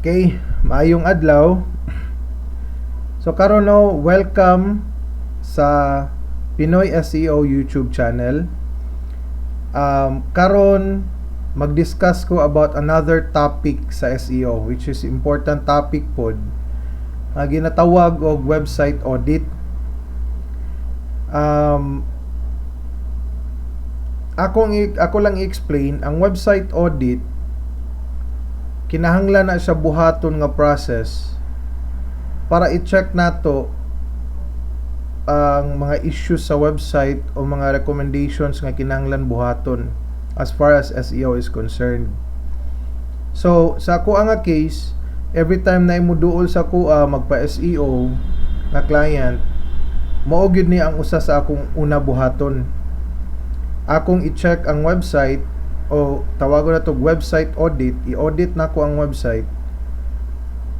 Okay, maayong adlaw. So karon no, welcome sa Pinoy SEO YouTube channel. Karon mag-discuss ko about another topic sa SEO, which is important topic pod nga ginatawag og website audit. Ako lang i-explain ang website audit. Kinahanglan na siya buhaton nga process para i-check nato ang mga issues sa website o mga recommendations nga kinahanglan buhaton as far as SEO is concerned. So sa ako nga case, every time na imuduol sa kuha magpa-SEO nga client, mao gyud ni ang usa sa akong una buhaton. Akong i-check ang website o tawagon na to website audit, i-audit na ko ang website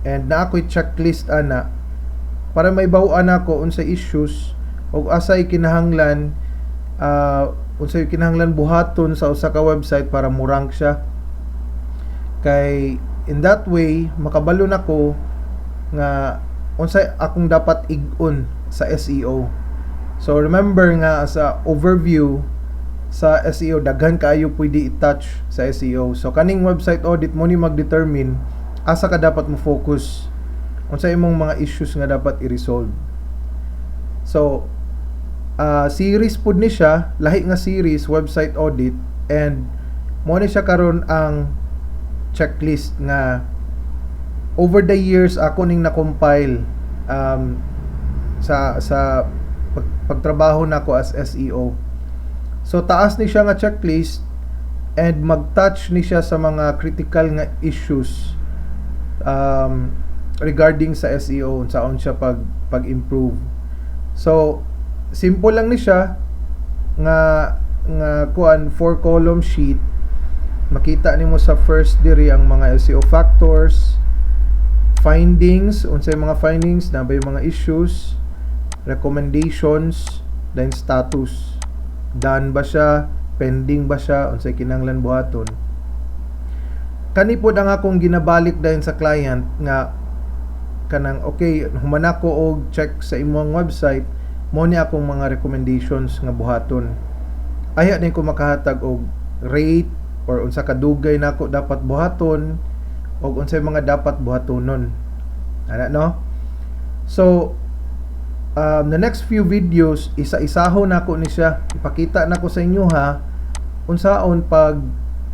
and na ako'y checklist ana para may bawaan ako unsay issues o asay kinahanglan unsay kinahanglan buhaton sa usa ka website para mo-rank siya. Kay in that way makabalo nako nga unsay akong dapat ig-on sa SEO. So remember nga sa overview sa SEO, daghan kaayo pwede i-touch sa SEO. So kaning website audit mo ni mag-determine asa ka dapat mo focus, unsa imong mga issues nga dapat i-resolve. So series pud ni siya, lahi nga series website audit, and mo ni siya karon ang checklist nga over the years ako ning na-compile sa pagtrabaho nako as SEO. So taas ni siya nga checklist and mag-touch ni siya sa mga critical nga issues regarding sa SEO, unsaon siya pag-improve. So simple lang ni siya nga kuan 4 column sheet. Makita nimo sa first diri ang mga SEO factors, findings, unsay mga findings, na ba yung mga issues, recommendations, then status. Done ba siya, pending ba siya, unsay kinahanglan buhaton. Kani pod ang akong ginabalik dayon sa client nga kanang okay, human ako og check sa imong website, mo ni akong mga recommendations nga buhaton. Aya ni ko makahatag og rate or unsa ka dugay nako dapat buhaton og unsay mga dapat buhatonon. Ana no? So the next few videos, isa-isahon nako ni siya. Ipakita nako sa inyo ha unsaon pag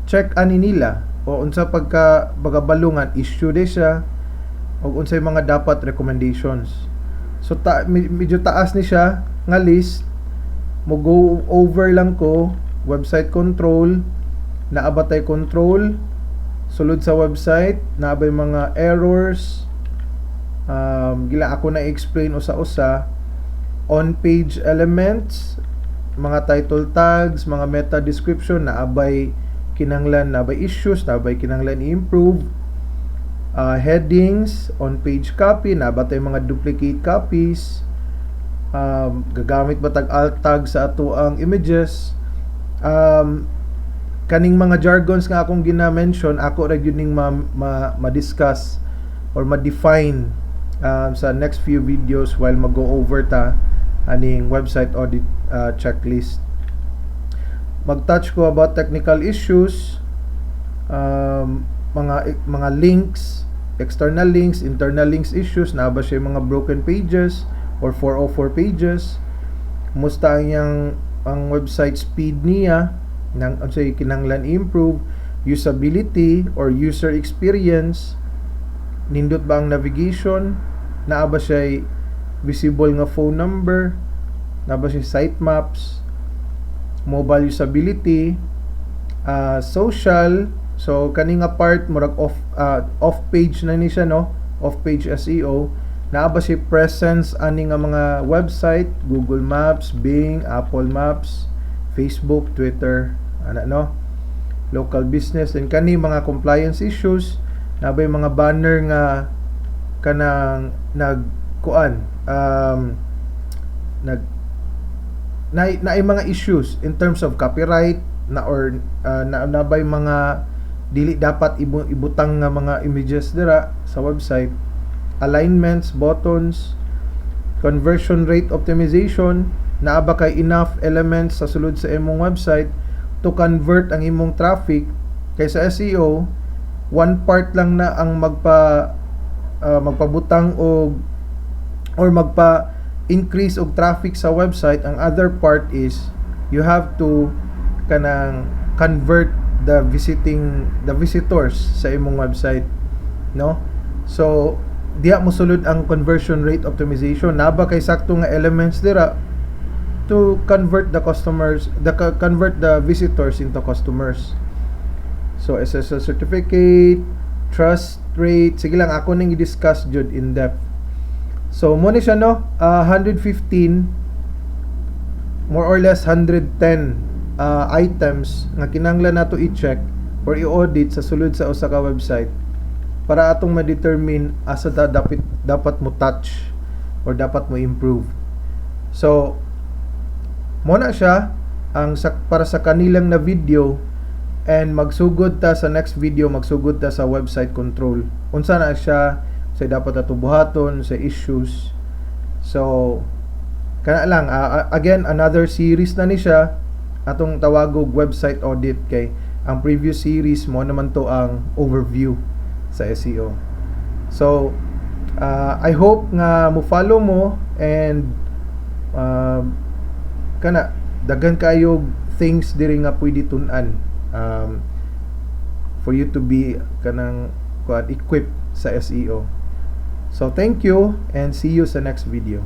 check ani nila o unsa pagka bagabalungan issue de siya o unsay mga dapat recommendations. So medyo taas ni siya nga list. Mo go over lang ko website control, naabatay control, sulod sa website, naabay mga errors, gila ako na explain usa-usa, on page elements, mga title tags, mga meta description, naabay kinahanglan, naabay issues, naabay kinahanglan i-improve, headings, on page copy, nabatay mga duplicate copies, gagamit ba tag alt tag sa ato ang images, kaning mga jargons nga akong gina-mention, ako ra gyud ning ma-discuss or ma-define sa next few videos while mag-go over ta aning website audit checklist. Mag-touch ko about technical issues, mga links, external links, internal links issues, na ba siya mga broken pages or 404 pages, musta ang website speed niya, nang unsay kinahanglan improve, usability or user experience, nindot ba ang navigation, naa ba siya visible nga phone number, naa ba siya sitemaps, mobile usability, social. So kaning nga part murag off page na ni siya, no, off page SEO. Naa ba siya presence ani nga mga website, Google Maps, Bing, Apple Maps, Facebook, Twitter, ana no, local business. And kani mga compliance issues, na ba yung mga banner nga kanang nagkuan na mga issues in terms of copyright na or na ba yung mga dili dapat ibutang nga mga images dira sa website, alignments, buttons, conversion rate optimization, naa ba kay enough elements sa sulod sa imong website to convert ang imong traffic. Kay sa SEO, one part lang na ang magpabutang or magpa increase og traffic sa website. Ang other part is you have to kanang convert the visitors sa imong website, no? So diha mo sulod ang conversion rate optimization. Naba kay sakto nga elements dira to convert the visitors into customers. So SSL certificate, trust rate, sige lang ako ning i-discuss jud in depth. So mo ni siya, no, 115 more or less 110 items nga kinahanglan nato i-check or i-audit sa sulod sa usa ka website para atong ma-determine asa dapat mo touch or dapat mo improve. So mo na siya ang para sa kanilang na video, and magsugod ta sa next video, magsugod ta sa website control. Unsa na siya sa dapat ato buhaton sa issues. So kana lang, again another series na ni siya atong tawagog website audit. Kay ang previous series mo naman to ang overview sa SEO. So I hope nga mo follow mo, and kana daghan kayo things diri nga pwede tun-an for you to be kanang equipped sa SEO. So thank you and see you sa next video.